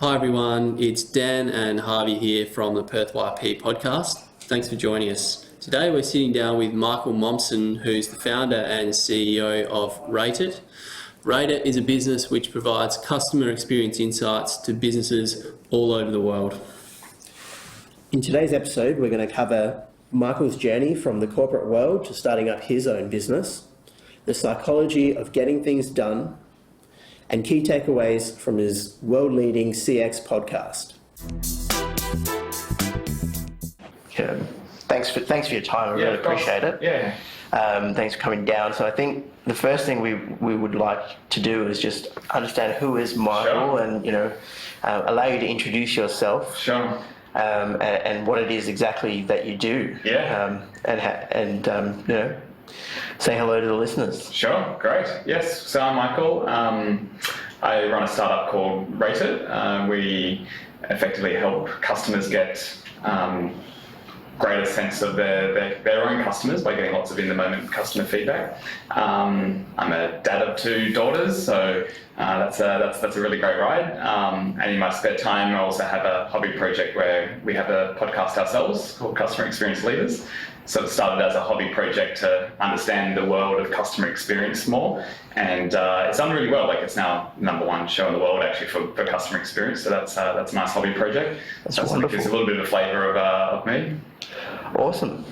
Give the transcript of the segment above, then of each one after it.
Hi everyone, it's Dan and Harvey here from the PerthYP Podcast. Thanks for joining us. Today we're sitting down with Michael Momsen, who's the founder and CEO of RateIt. RateIt is a business which provides customer experience insights to businesses all over the world. In today's episode, we're going to cover Michael's journey from the corporate world to starting up his own business, the psychology of getting things done, and key takeaways from his world-leading CX podcast. Yeah. Thanks for your time. I really appreciate it. Yeah. Thanks for coming down. So I think the first thing we would like to do is just understand who is Michael, and allow you to introduce yourself. Sure. And what it is exactly that you do. Yeah. Say hello to the listeners. Sure, great. Yes, so I'm Michael. I run a startup called RateIt. We effectively help customers get greater sense of their own customers by getting lots of in-the-moment customer feedback. I'm a dad of 2 daughters, so that's a really great ride. And in my spare time, I also have a hobby project where we have a podcast ourselves called Customer Experience Leaders. So it started as a hobby project to understand the world of customer experience more, and it's done really well. Like, it's now #1 show in the world actually for customer experience. So that's a nice hobby project. That's wonderful. Gives a little bit of a flavour of me. Awesome.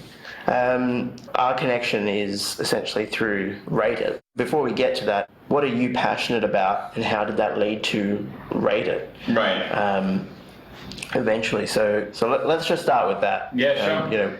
Our connection is essentially through RateIt. Before we get to that, what are you passionate about, and how did that lead to RateIt? Right. Eventually. So let's just start with that. Yeah, sure.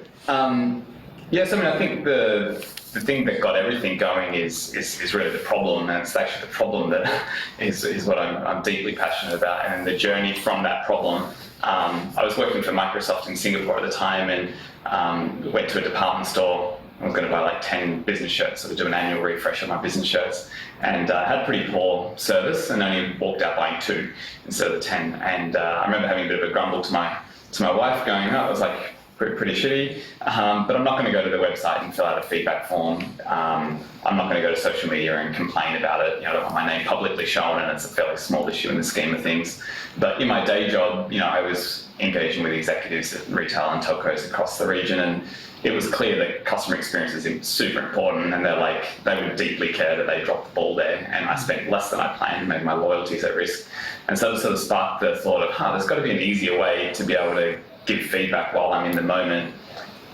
Yes, I mean, I think the thing that got everything going is really the problem, and it's actually the problem that is what I'm deeply passionate about, and the journey from that problem. I was working for Microsoft in Singapore at the time, and went to a department store. I was going to buy like 10 business shirts, so to do an annual refresh of my business shirts, and had pretty poor service, and only walked out buying 2 instead of the 10. And I remember having a bit of a grumble to my wife, going, "Oh, it was like pretty shitty, but I'm not going to go to the website and fill out a feedback form. I'm not going to go to social media and complain about it. I don't want my name publicly shown, and it's a fairly small issue in the scheme of things." But in my day job, I was engaging with executives at retail and telcos across the region, and it was clear that customer experience is super important, and they would deeply care that they dropped the ball there, and I spent less than I planned, made my loyalties at risk. And so it sort of sparked the thought of, there's got to be an easier way to be able to give feedback while I'm in the moment,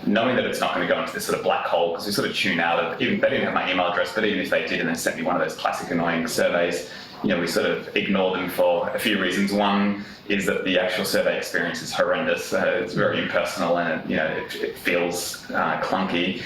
knowing that it's not going to go into this sort of black hole, because we sort of tune out of, even they didn't have my email address, but even if they did and they sent me one of those classic annoying surveys, we sort of ignore them for a few reasons. One is that the actual survey experience is horrendous. It's very impersonal, and it feels clunky.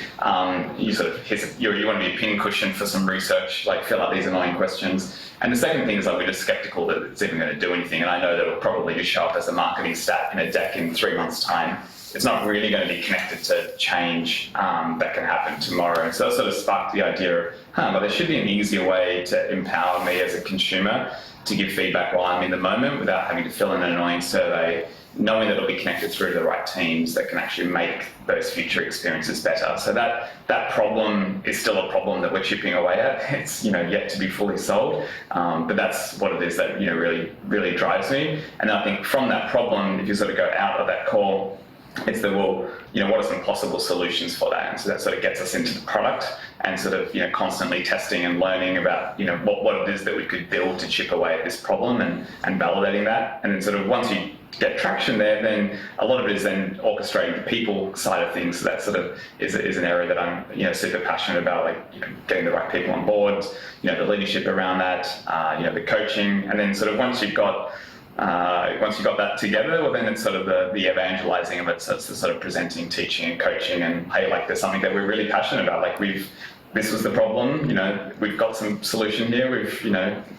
You want to be a pin cushion for some research, like fill out these annoying questions. And the second thing is, we're just skeptical that it's even going to do anything. And I know that it'll probably just show up as a marketing stat in a deck in 3 months' time. It's not really going to be connected to change that can happen tomorrow. So it sort of sparked the idea of, but there should be an easier way to empower me as a consumer to give feedback while I'm in the moment without having to fill in an annoying survey, knowing that it'll be connected through to the right teams that can actually make those future experiences better. So that problem is still a problem that we're chipping away at. It's yet to be fully solved, but that's what it is that really drives me. And I think from that problem, if you sort of go out of that core, it's what are some possible solutions for that? And so that sort of gets us into the product and sort of, constantly testing and learning about, what it is that we could build to chip away at this problem, and validating that. And then sort of once you get traction there, then a lot of it is then orchestrating the people side of things. So that sort of is an area that I'm, super passionate about, like, getting the right people on board, the leadership around that, the coaching. And then sort of once you've got that together, well, then it's sort of the evangelizing of it. So it's the sort of presenting, teaching, and coaching, and hey, like, there's something that we're really passionate about. Like, this was the problem, we've got some solution here.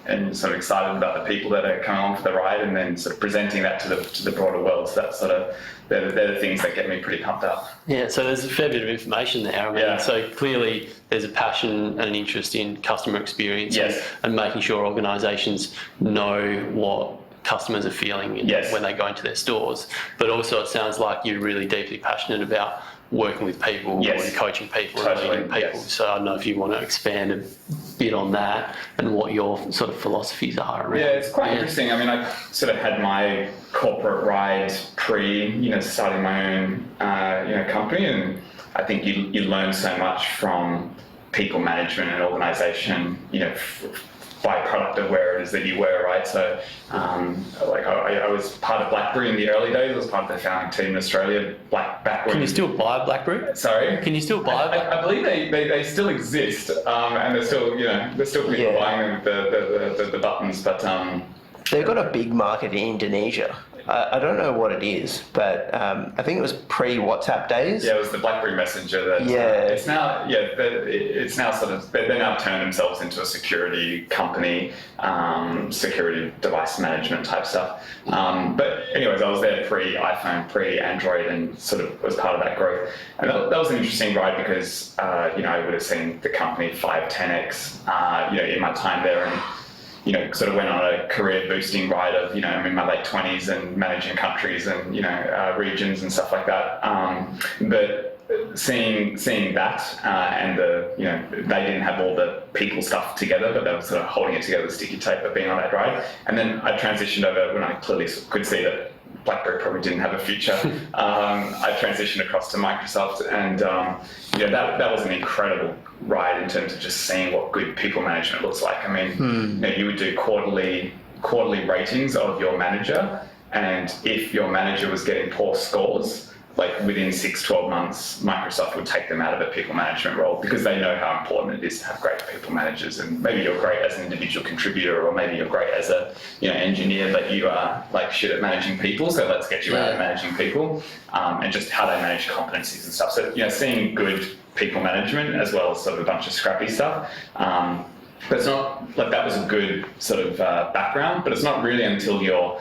And sort of excited about the people that are coming on for the ride, and then sort of presenting that to the broader world. So that's sort of they're the things that get me pretty pumped up. Yeah, so there's a fair bit of information there. So clearly there's a passion and an interest in customer experience, and making sure organisations know what customers are feeling when they go into their stores. But also it sounds like you're really deeply passionate about working with people Yes. and coaching people Totally, and leading people. yes. So I don't know if you want to expand a bit on that and what your sort of philosophies are around. Yeah, it's quite interesting. I mean, I sort of had my corporate ride starting my own, company, and I think you learn so much from people management and organisation, byproduct of where it is that you were, right? So, I was part of Blackberry in the early days. I was part of the founding team in Australia. Can you still buy Blackberry? Sorry? Can you still buy Blackberry? I believe they still exist, and there's still people buying the buttons, but They've got a big market in Indonesia. I don't know what it is, but I think it was pre-WhatsApp days. Yeah, it was the BlackBerry Messenger that. It's now sort of they're now turned themselves into a security company, security device management type stuff. But anyways, I was there pre-iPhone, pre-Android, and sort of was part of that growth. And that was an interesting ride because I would have seen the company 5-10x in my time there, and sort of went on a career boosting ride of, I'm in my late 20s and managing countries and, regions and stuff like that. But seeing that and they didn't have all the people stuff together, but they were sort of holding it together with sticky tape of being on that ride. And then I transitioned over when I clearly could see that BlackBerry probably didn't have a future. I transitioned across to Microsoft, and that was an incredible ride in terms of just seeing what good people management looks like. I mean, you would do quarterly ratings of your manager, and if your manager was getting poor scores, like within 6-12 months, Microsoft would take them out of a people management role because they know how important it is to have great people managers. And maybe you're great as an individual contributor, or maybe you're great as a engineer, but you are like shit at managing people. So let's get you out of managing people, and just how they manage competencies and stuff. So seeing good people management as well as sort of a bunch of scrappy stuff. But it's not like that was a good sort of background. But it's not really until you're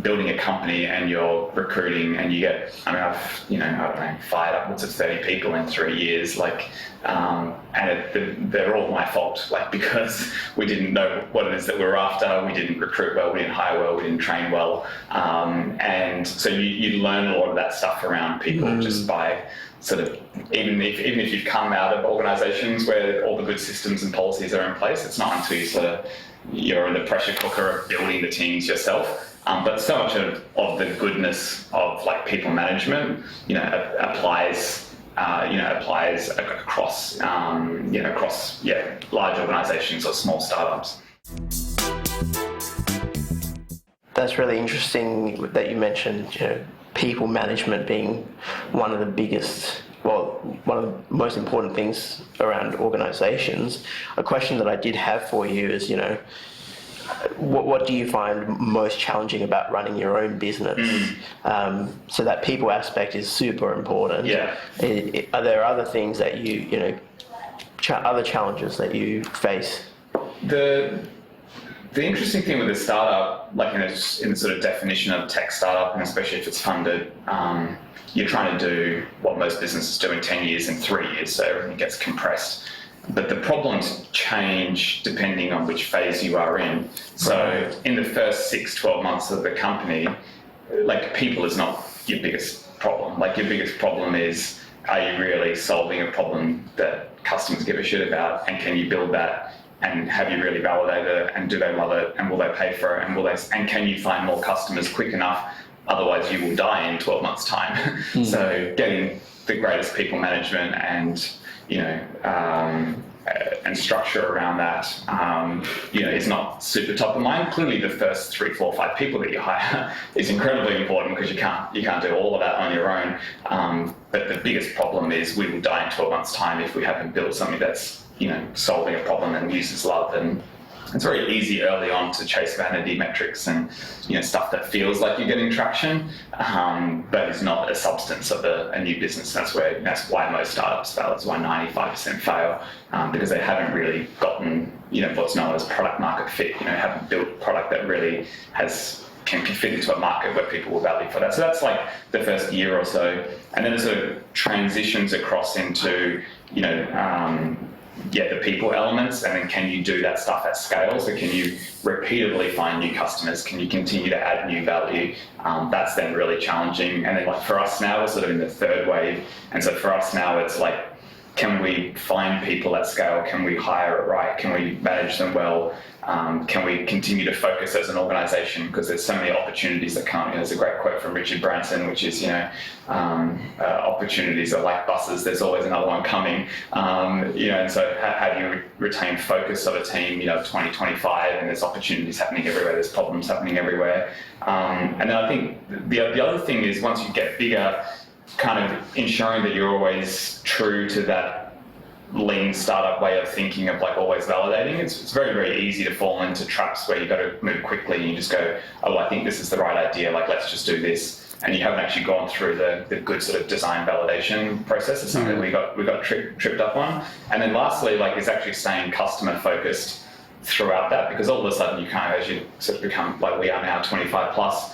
building a company and you're recruiting and you get, I've fired upwards of 30 people in 3 years, and they're all my fault, because we didn't know what it is that we were after, we didn't recruit well, we didn't hire well, we didn't train well, and so you learn a lot of that stuff around people just by sort of, even if you've come out of organisations where all the good systems and policies are in place, it's not until you're in the pressure cooker of building the teams yourself. But so much of the goodness of people management, applies across large organisations or small startups. That's really interesting that you mentioned, people management being one of the most important things around organisations. A question that I did have for you is, what do you find most challenging about running your own business? So that people aspect is super important. Yeah. Are there other things that other challenges that you face? The interesting thing with a startup, in the sort of definition of tech startup, and especially if it's funded, you're trying to do what most businesses do in 10 years in 3 years, so everything gets compressed. But the problems change depending on which phase you are in. So in the first 6-12 months of the company, people is not your biggest problem. Your biggest problem is, are you really solving a problem that customers give a shit about, and can you build that, and have you really validated it, and do they love it, and will they pay for it, and can you find more customers quick enough, otherwise you will die in 12 months time. So getting the greatest people management and and structure around that, is not super top of mind. Clearly, the first 3, 4, 5 people that you hire is incredibly important because you can't do all of that on your own. But the biggest problem is we will die in 12 months' time if we haven't built something that's solving a problem and users love. And it's very easy early on to chase vanity metrics and stuff that feels like you're getting traction, but is not a substance of a new business. That's why most startups fail. That's why 95% fail, because they haven't really gotten what's known as product market fit. Haven't built a product that really can fit into a market where people will value for that. So that's the first year or so, and then it sort of transitions across into the people elements, and then can you do that stuff at scale? So can you repeatedly find new customers? Can you continue to add new value? That's then really challenging. And then like for us now, we're sort of in the third wave. And so for us now, it's like, can we find people at scale? Can we hire it right? Can we manage them well? Can we continue to focus as an organization? Because there's so many opportunities that come. There's a great quote from Richard Branson, which is, opportunities are like buses. There's always another one coming. And so how do you retain focus of a team, 2025, and there's opportunities happening everywhere. There's problems happening everywhere. And then I think the other thing is once you get bigger, kind of ensuring that you're always true to that lean startup way of thinking of like always validating. It's very, very easy to fall into traps where you've got to move quickly and you just go, oh, I think this is the right idea, like let's just do this. And you haven't actually gone through the good sort of design validation process. It's something we got tripped up on. And then lastly, like is actually staying customer focused throughout that, because all of a sudden you kind of, as you sort of become like we are now 25 plus,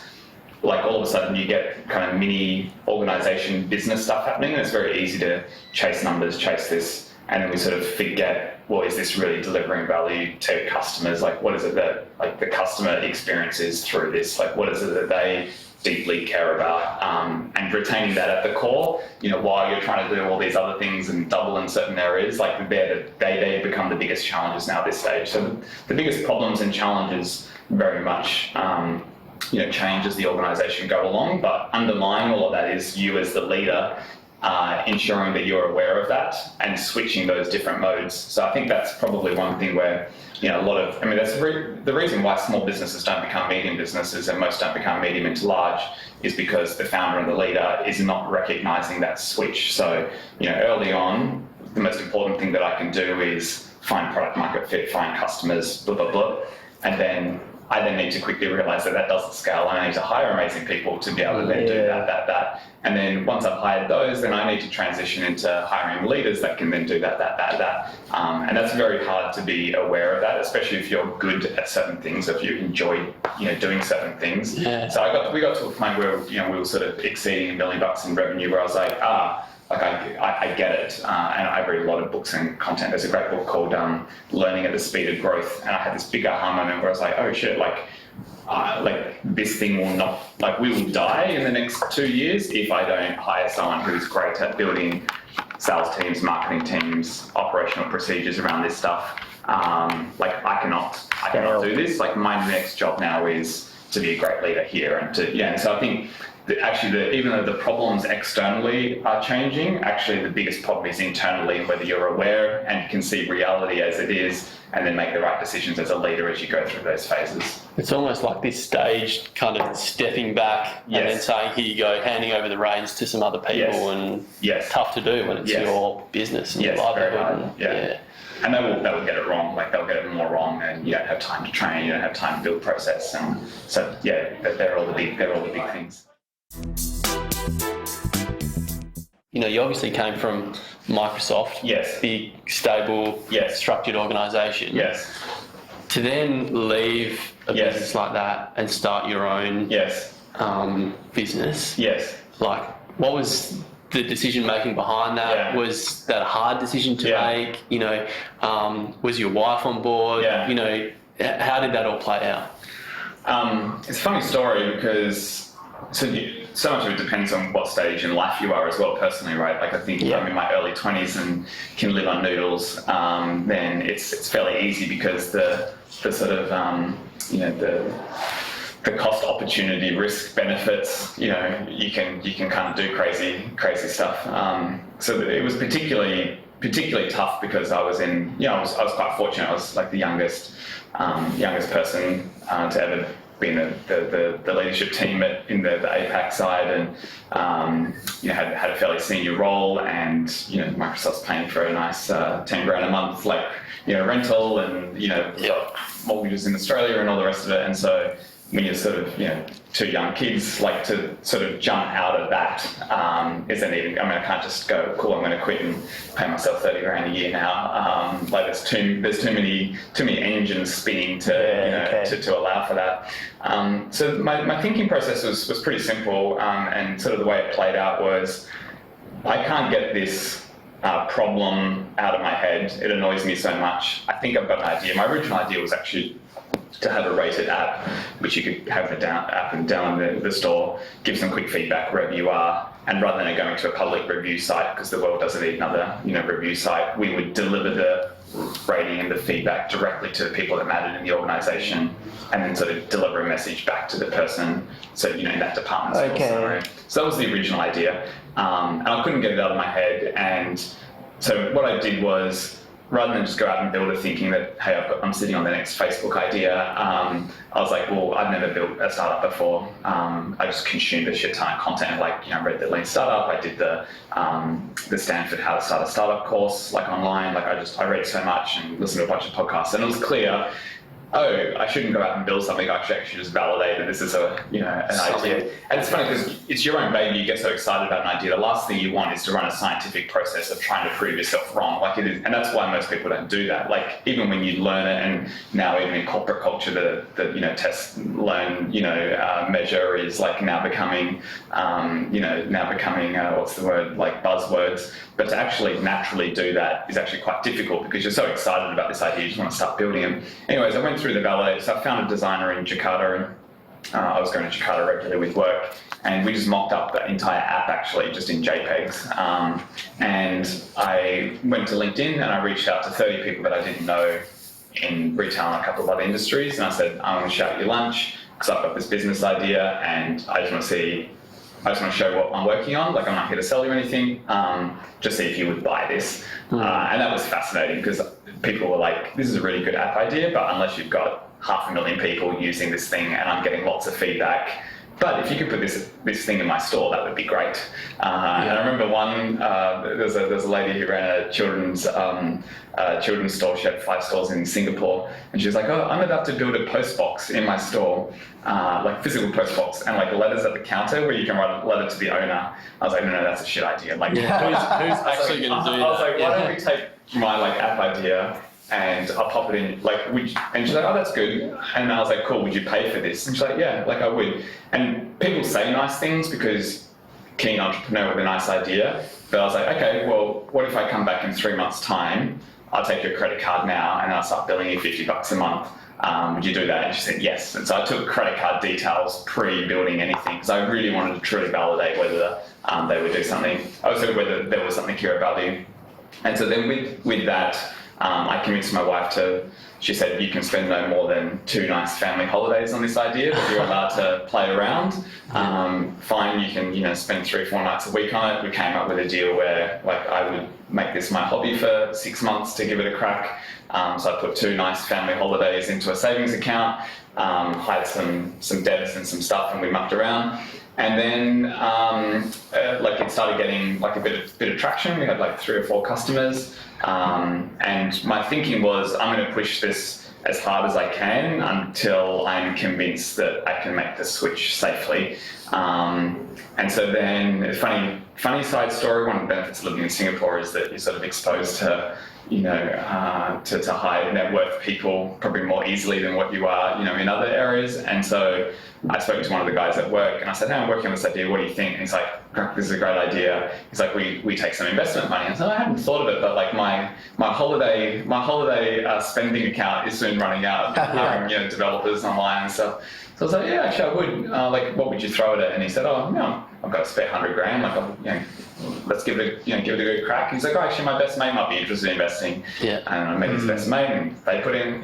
like all of a sudden you get kind of mini organization business stuff happening, and it's very easy to chase numbers, chase this, and then we sort of forget, well, is this really delivering value to customers? Like what is it that like the customer experience is through this? Like what is it that they deeply care about? And retaining that at the core, while you're trying to do all these other things and double in certain areas, like they become the biggest challenges now at this stage. So the biggest problems and challenges very much change as the organization go along, but underlying all of that is you as the leader ensuring that you're aware of that and switching those different modes. So I think that's probably one thing where that's the reason why small businesses don't become medium businesses and most don't become medium into large is because the founder and the leader is not recognizing that switch. So early on, the most important thing that I can do is find product market fit, find customers, blah blah blah, and then I then need to quickly realize that doesn't scale. I need to hire amazing people to be able to then do that. And then once I've hired those, then I need to transition into hiring leaders that can then do that. And that's very hard to be aware of that, especially if you're good at certain things, if you enjoy, doing certain things. Yeah. So we got to a point where, we were sort of exceeding $1 million in revenue, where I was like, I get it, and I read a lot of books and content. There's a great book called Learning at the Speed of Growth, and I had this big aha moment where I was like, oh shit, this thing will not, we will die in the next 2 years if I don't hire someone who's great at building sales teams, marketing teams, operational procedures around this stuff. I cannot do this. My next job now is to be a great leader here, and so I think even though the problems externally are changing, actually the biggest problem is internally, whether you're aware and can see reality as it is and then make the right decisions as a leader as you go through those phases. It's almost like this staged kind of stepping back and then saying, here you go, handing over the reins to some other people, and tough to do when it's your business and your livelihood. And they will get it wrong, they'll get it more wrong, and you don't have time to train, you don't have time to build they're all the big things. You obviously came from Microsoft, big, stable, structured organisation. Yes. To then leave a business like that and start your own business. Yes. What was the decision making behind that? Was that a hard decision to make? Was your wife on board? How did that all play out? It's a funny story because so much of it depends on what stage in life you are as well, personally, right? I think if I'm in my early 20s and can live on noodles, then it's fairly easy because the sort of the cost, opportunity, risk, benefits, you can kind of do crazy stuff. So it was particularly tough because I was I was quite fortunate. I was the youngest person to ever be in the leadership team in the APAC side, and had a fairly senior role, and Microsoft's paying for a nice 10 grand a month rental, and got mortgages in Australia and all the rest of it. And so when you're sort of two young kids, to sort of jump out of that isn't even. I can't just go, cool, I'm going to quit and pay myself 30 grand a year now. There's too many engines spinning to allow for that. So my thinking process was pretty simple, and sort of the way it played out was, I can't get this problem out of my head. It annoys me so much. I think I've got an idea. My original idea was actually to have a RateIt app, which you could have the app and down the store, give some quick feedback wherever you are, and rather than going to a public review site, because the world doesn't need another review site, we would deliver the rating and the feedback directly to the people that mattered in the organisation, and then sort of deliver a message back to the person, so in that department. Okay. So that was the original idea, and I couldn't get it out of my head. And so what I did was, rather than just go out and build it thinking that, hey, I'm sitting on the next Facebook idea, I was like, well, I've never built a startup before. I just consumed a shit ton of content, read the Lean Startup, I did the Stanford How to Start a Startup course, online. I read so much and listened to a bunch of podcasts, and it was clear, I shouldn't go out and build something. I should just validate that this is an idea. And it's funny because it's your own baby. You get so excited about an idea. The last thing you want is to run a scientific process of trying to prove yourself wrong. And that's why most people don't do that. Even when you learn it, and now even in corporate culture, the test, learn, measure is now becoming, what's the word, buzzwords. But to actually naturally do that is actually quite difficult because you're so excited about this idea, you just want to start building them. Anyways, I went through the validator. So I found a designer in Jakarta, and I was going to Jakarta regularly with work, and we just mocked up the entire app actually just in JPEGs. And I went to LinkedIn and I reached out to 30 people that I didn't know in retail and a couple of other industries, and I said, I want to shout you lunch because I've got this business idea and I just want to show what I'm working on. I'm not here to sell you anything, just see if you would buy this. And that was fascinating because people were like, this is a really good app idea, but unless you've got 500,000 people using this thing and I'm getting lots of feedback, but if you could put this thing in my store, that would be great. And I remember there's a lady who ran a children's store. She had 5 stores in Singapore, and she was like, I'm about to build a post box in my store, physical post box, and letters at the counter where you can write a letter to the owner. I was like, no, that's a shit idea. Who's actually going to do that? I was like, why don't we take my app idea and I'll pop it in, and she's like, oh, that's good. And I was like, cool, would you pay for this? And she's like, yeah, I would. And people say nice things because keen entrepreneur with a nice idea. But I was like, okay, well, what if I come back in 3 months' time? I'll take your credit card now and I'll start billing you $50 a month. Would you do that? And she said, yes. And so I took credit card details pre-building anything because I really wanted to truly validate whether they would do something, also whether there was something here of value. And so then with that, I convinced my wife she said, you can spend no more than 2 nice family holidays on this idea, but you're allowed to play around. Fine, you can, spend 3 or 4 nights a week on it. We came up with a deal where, I would make this my hobby for 6 months to give it a crack. So I put 2 nice family holidays into a savings account, hired some debts and some stuff, and we mucked around. And then, it started getting a bit of traction. We had 3 or 4 customers. And my thinking was, I'm going to push this as hard as I can until I'm convinced that I can make the switch safely. And so then, funny side story, one of the benefits of living in Singapore is that you're sort of exposed to, to high net worth people probably more easily than what you are, in other areas. And so I spoke to one of the guys at work and I said, hey, I'm working on this idea, what do you think? And he's like, this is a great idea. He's like, we take some investment money. And so I hadn't thought of it, but my holiday spending account is soon running out, hiring developers online and stuff. So I was like, yeah, actually I would. What would you throw at it? And he said, I've got a spare $100,000. Let's give it a good crack. He's like, actually, my best mate might be interested in investing. Yeah. And I met his best mate, and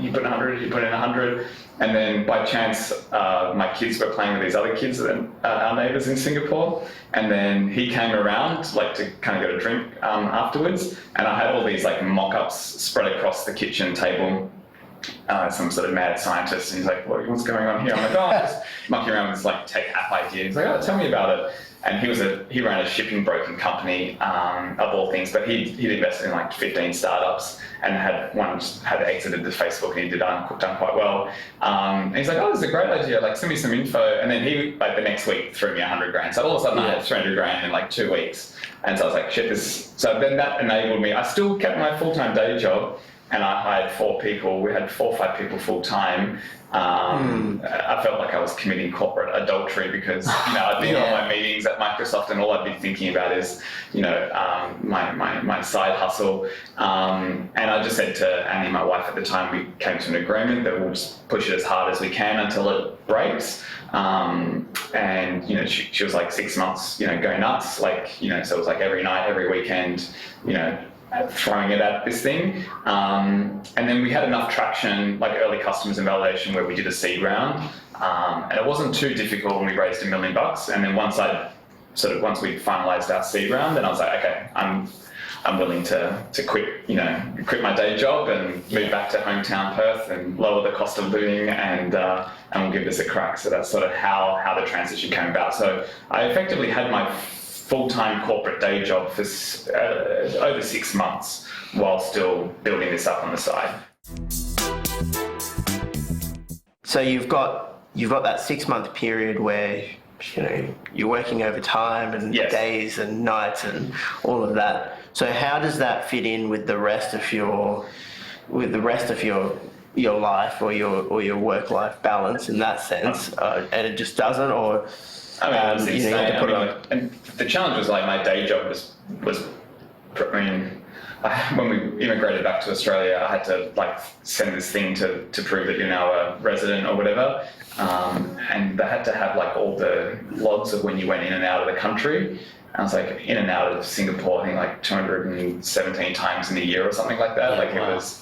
he put 100, he put in 100. And then by chance, my kids were playing with these other kids, our neighbours in Singapore. And then he came around, to kind of get a drink afterwards. And I had all these mock-ups spread across the kitchen table. Some sort of mad scientist, and he's like, what's going on here? I'm like, I'm just mucking around with this tech app idea. He's like, tell me about it. And he ran a shipping broking company, of all things, but he'd invested in 15 startups and had exited to Facebook, and he'd done quite well. And he's like, this is a great idea, send me some info. And then he, the next week, threw me $100,000. So all of a sudden I had $300,000 in 2 weeks. And so I was like, shit, so then that enabled me. I still kept my full-time day job, and I hired 4 people. We had 4 or 5 people full time. I felt like I was committing corporate adultery because, I'd be in all my meetings at Microsoft and all I'd be thinking about is, my side hustle. And I just said to Annie, my wife at the time, we came to an agreement that we'll just push it as hard as we can until it breaks. And, she was like 6 months, go nuts. So it was like every night, every weekend, throwing it at this thing. And then we had enough traction, like early customers and validation, where we did a seed round. And it wasn't too difficult when we raised $1 million. And then once we finalized our seed round, then I was like, okay, I'm willing to quit my day job and move back to hometown Perth and lower the cost of living and we'll give this a crack. So that's sort of how the transition came about. So I effectively had my full-time corporate day job for over 6 months while still building this up on the side. So you've got that 6-month period where you're working overtime and days and nights and all of that. So how does that fit in with the rest of your life or your work-life balance in that sense? And it just doesn't, or you have to put it on. And the challenge was like my day job was when we immigrated back to Australia, I had to send this thing to prove that you're now a resident or whatever. And they had to have all the logs of when you went in and out of the country. And I was in and out of Singapore, I think 217 times in a year or something like that.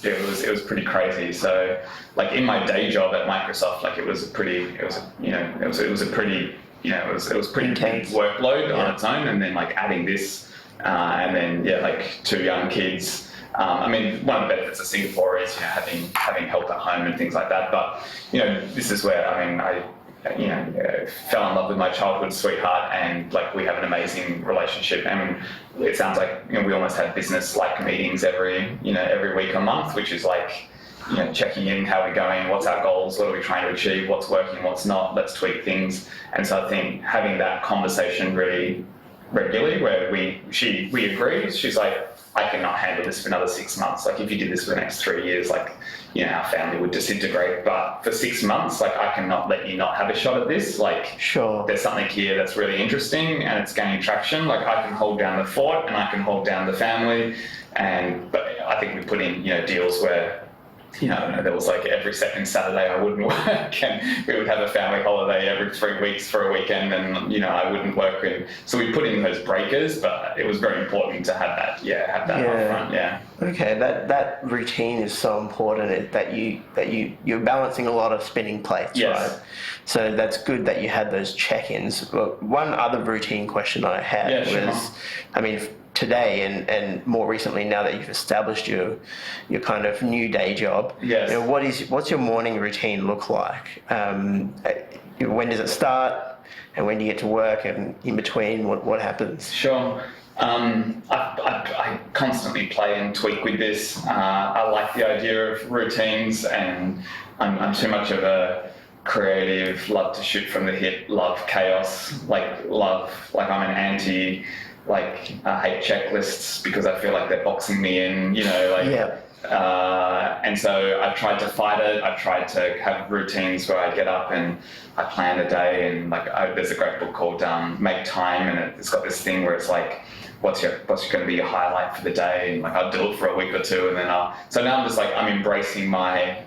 It was pretty crazy. So in my day job at Microsoft, it was a pretty big workload on its own, and then adding this, and then 2 young kids. One of the benefits of Singapore is having help at home and things like that. But this is where I fell in love with my childhood sweetheart, and we have an amazing relationship. And it sounds like we almost have business meetings every week or month, which is checking in, how we're going, what's our goals, what are we trying to achieve, what's working, what's not, let's tweak things. And so I think having that conversation really regularly where we agree, she's like, I cannot handle this for another 6 months. If you did this for the next 3 years, our family would disintegrate. But for 6 months, I cannot let you not have a shot at this. Sure. There's something here that's really interesting and it's gaining traction. I can hold down the fort and I can hold down the family. But I think we put in, deals where, there was every second Saturday I wouldn't work, and we would have a family holiday every 3 weeks for a weekend, and I wouldn't work. And so we put in those breakers, but it was very important to have that upfront. Yeah. Okay, that routine is so important. That you're balancing a lot of spinning plates, right? So that's good that you had those check-ins. Well, one other routine question I had was, today and more recently, now that you've established your kind of new day job, what's your morning routine look like? When does it start, and when do you get to work, and in between, what happens? Sure. I constantly play and tweak with this. I like the idea of routines, and I'm too much of a creative, love to shoot from the hip, love chaos, I'm an anti. I hate checklists because I feel like they're boxing me in, and so I've tried to fight it. I've tried to have routines where I get up and I plan a day, and there's a great book called Make Time, and it's got this thing where it's what's going to be your highlight for the day, and I'll do it for a week or two, and then so now I'm just I'm embracing my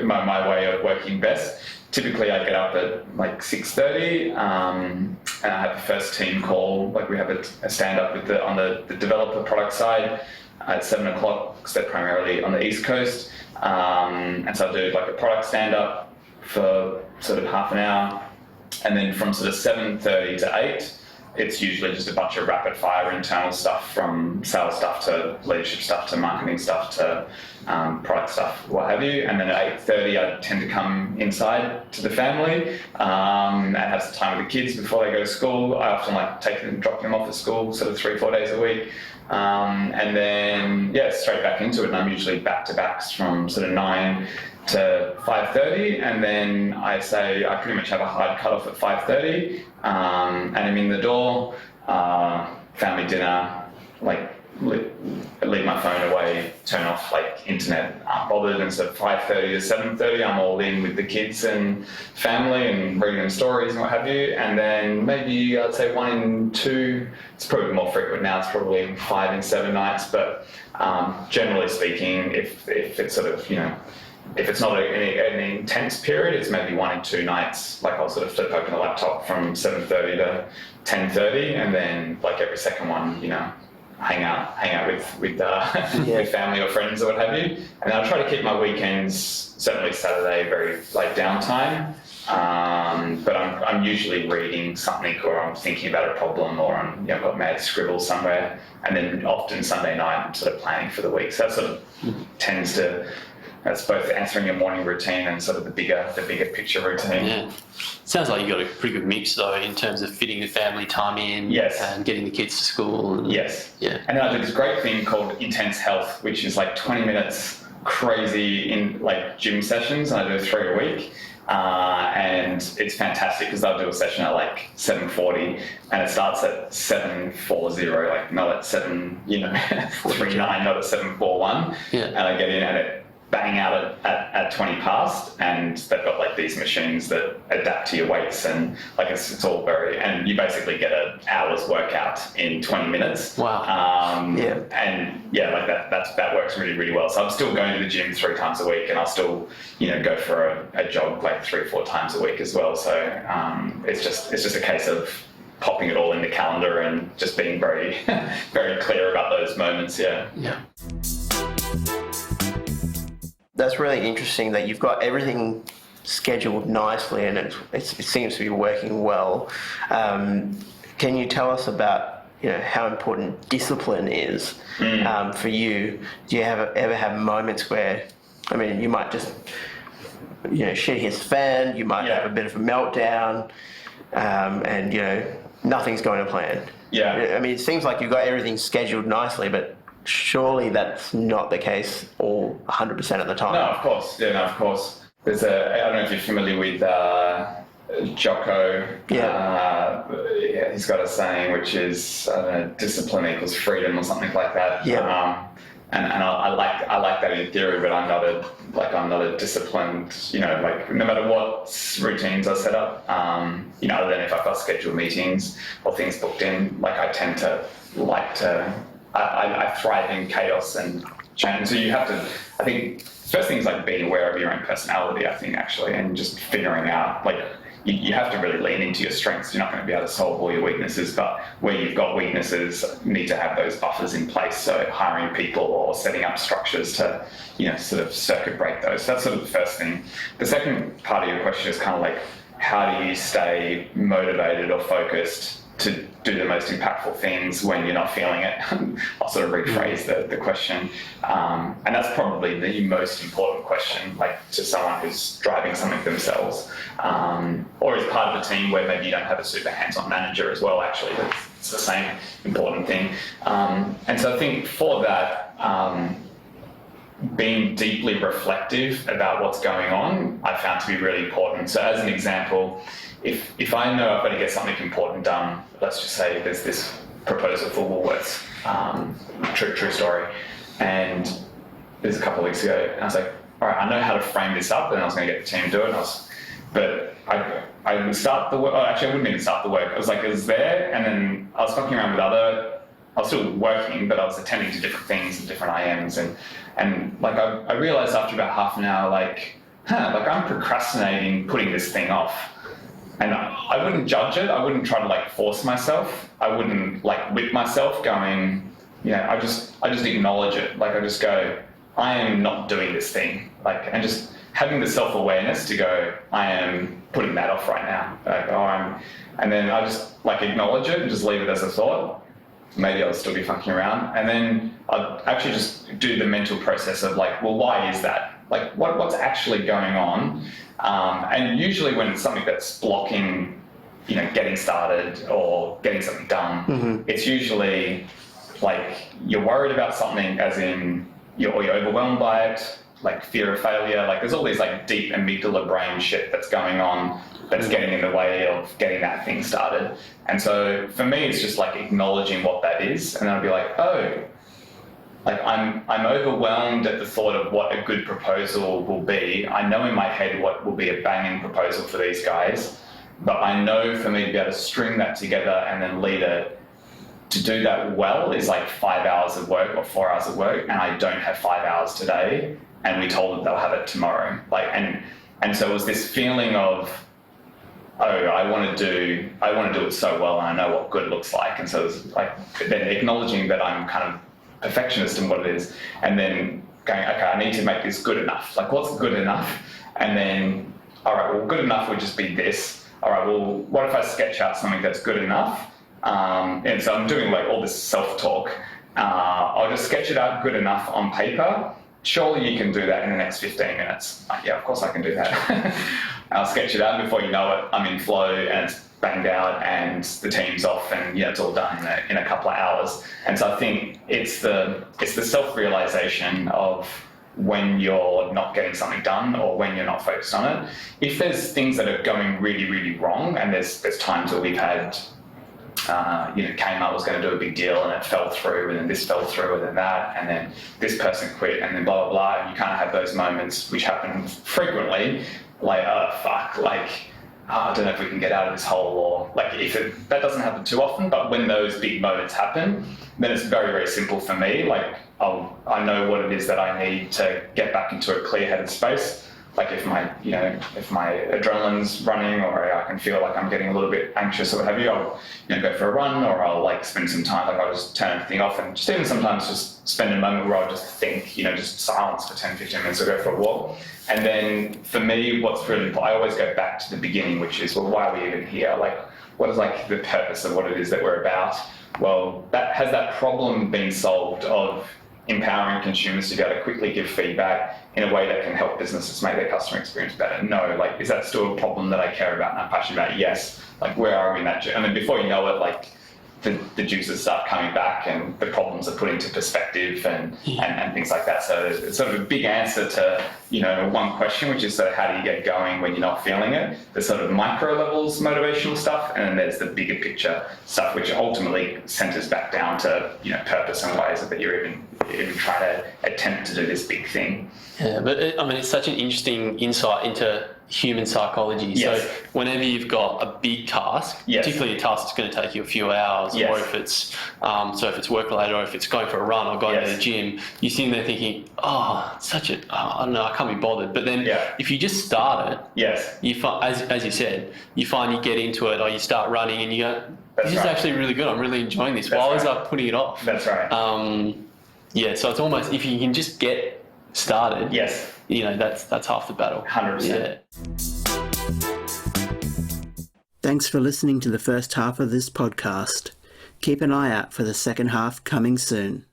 my way of working best. Typically, I get up at 6:30, and I have the first team call. We have a stand-up on the developer product side at 7 o'clock, because they're primarily on the East Coast. And so I do a product stand-up for sort of half an hour, and then from sort of 7:30 to 8, it's usually just a bunch of rapid-fire internal stuff, from sales stuff to leadership stuff to marketing stuff to product stuff, what have you. And then at 8:30, I tend to come inside to the family and have some time with the kids before they go to school. I often take them, drop them off at school, sort of 3-4 days a week. And then, straight back into it. And I'm usually back-to-backs from sort of 9 to 5:30, and then I pretty much have a hard cut-off at 5:30, and I'm in the door, family dinner, leave my phone away, turn off like internet, aren't bothered, and so 5:30 to 7:30 I'm all in with the kids and family and reading them stories and what have you. And then maybe I'd say 1 in 2, it's probably more frequent now, it's probably 5 in 7 nights, but generally speaking, if it's sort of, if it's not an intense period, it's maybe 1 in 2 nights. Like I'll sort of flip open the laptop from 7:30 to 10:30, and then like every second one, hang out with with family or friends or what have you. And I'll try to keep my weekends, certainly Saturday, very like downtime. But I'm usually reading something, or I'm thinking about a problem, or I've got mad scribble somewhere. And then often Sunday night I'm sort of planning for the week. So that sort of tends to. That's both answering your morning routine and sort of the bigger picture routine. Yeah. Sounds like you've got a pretty good mix though in terms of fitting the family time in and getting the kids to school. Yes. Yeah. And then I do this great thing called Intense Health, which is like 20 minutes crazy in like gym sessions. And I do 3 a week. And it's fantastic because I'll do a session at like 7:40 and it starts at 7:40, like not at 7:39, not at 7:41. Yeah. And I get in and it bang out at 20 past, and they've got like these machines that adapt to your weights, and like it's all very, and you basically get an hour's workout in 20 minutes. Wow. And like that works really, really well. So I'm still going to the gym 3 times a week, and I'll still, go for a jog like 3 or 4 times a week as well. So it's just a case of popping it all in the calendar and just being very, very clear about those moments. Yeah. Yeah. That's really interesting that you've got everything scheduled nicely and it seems to be working well. Can you tell us about how important discipline is for you? Do you ever have moments where, you might just shit hits the fan, you might have a bit of a meltdown, and nothing's going to plan? Yeah. It seems like you've got everything scheduled nicely, but surely that's not the case all 100% of the time. No, of course. Yeah, no, of course. There's I don't know if you're familiar with Jocko. Yeah. He's got a saying which is, discipline equals freedom or something like that. Yeah. And I like that in theory, but I'm not a disciplined, like no matter what routines I set up, other than if I've got scheduled meetings or things booked in, like I tend to I thrive in chaos and change. So you have to, I think, first thing is like being aware of your own personality, I think, actually, and just figuring out, like, you have to really lean into your strengths. You're not going to be able to solve all your weaknesses, but where you've got weaknesses, you need to have those buffers in place. So hiring people or setting up structures to, sort of circuit break those. So that's sort of the first thing. The second part of your question is kind of like, how do you stay motivated or focused to do the most impactful things when you're not feeling it? I'll sort of rephrase the question. And that's probably the most important question, like to someone who's driving something themselves, or is part of a team where maybe you don't have a super hands-on manager as well, actually. It's the same important thing. And so I think for that, being deeply reflective about what's going on, I found to be really important. So as an example, if I know I've got to get something important done, let's just say there's this proposal for Woolworths, true story, and it was a couple of weeks ago, and I was like, all right, I know how to frame this up, and I was going to get the team to do it, but I didn't start the work. Actually, I wouldn't even start the work. I was like, it was there, and then I was fucking around with I was still working, but I was attending to different things and different IMs, and like I realized after about half an hour, like I'm procrastinating putting this thing off. And I wouldn't judge it. I wouldn't try to like force myself. I wouldn't like whip myself going, I just acknowledge it. Like I just go, I am not doing this thing. Like, and just having the self-awareness to go, I am putting that off right now. Like, and then I just like acknowledge it and just leave it as a thought. Maybe I'll still be fucking around. And then I'll actually just do the mental process of like, well, why is that? Like what's actually going on? And usually when it's something that's blocking, getting started or getting something done, it's usually like you're worried about something, as in you're overwhelmed by it, like fear of failure. Like there's all these like deep amygdala brain shit that's going on that's getting in the way of getting that thing started. And so for me, it's just like acknowledging what that is, and then I'll be like, oh, Like I'm overwhelmed at the thought of what a good proposal will be. I know in my head what will be a banging proposal for these guys, but I know for me to be able to string that together and then lead it, to do that well is like 5 hours of work or 4 hours of work, and I don't have 5 hours today, and we told them they'll have it tomorrow. Like, and so it was this feeling of, oh, I want to do it so well, and I know what good looks like. And so it's like then acknowledging that I'm kind of perfectionist in what it is, and then going, okay, I need to make this good enough. Like, what's good enough? And then, all right, well, good enough would just be this. All right, well, what if I sketch out something that's good enough? And so I'm doing like all this self-talk. I'll just sketch it out good enough on paper. Surely you can do that in the next 15 minutes. Like, yeah, of course I can do that. I'll sketch it out, before you know it, I'm in flow and it's banged out and the team's off, and it's all done in a couple of hours. And so I think it's the self-realization of when you're not getting something done or when you're not focused on it. If there's things that are going really, really wrong, and there's times where we've had, Kmart was going to do a big deal and it fell through, and then this fell through, and then that, and then this person quit, and then blah, blah, blah. And you kind of have those moments which happen frequently, like, oh, fuck, like, I don't know if we can get out of this hole, or like, that doesn't happen too often, but when those big moments happen, then it's very, very simple for me. Like, I know what it is that I need to get back into a clear-headed space. Like if my adrenaline's running, or I can feel like I'm getting a little bit anxious or what have you, I'll go for a run, or I'll like spend some time, like I'll just turn everything off, and just even sometimes just spend a moment where I'll just think, just silence for 10, 15 minutes, or go for a walk. And then for me, what's really important, I always go back to the beginning, which is, well, why are we even here? Like, what is like the purpose of what it is that we're about? Well, has that problem been solved of empowering consumers to be able to quickly give feedback in a way that can help businesses make their customer experience better? No. Like, is that still a problem that I care about and I'm passionate about? Yes. Like, where are we in that journey? And then before you know it, like, the juices start coming back and the problems are put into perspective and things like that. So it's sort of a big answer to, one question, which is sort of how do you get going when you're not feeling it? The sort of micro levels motivational stuff, and then there's the bigger picture stuff, which ultimately centers back down to, purpose and ways that you're even trying to attempt to do this big thing. Yeah, but it's such an interesting insight into human psychology. Yes. So whenever you've got a big task, yes, particularly a task that's going to take you a few hours, yes, or if it's work related, or if it's going for a run or going yes, to the gym, you're sitting there thinking, I don't know, I can't be bothered. But then if you just start it, yes, you find, as you said, you find you get into it, or you start running and you go, this is actually really good. I'm really enjoying this. Why was I putting it off? That's right. So it's almost, if you can just get started, yes, that's half the battle. 100%. Thanks for listening to the first half of this podcast. Keep an eye out for the second half coming soon.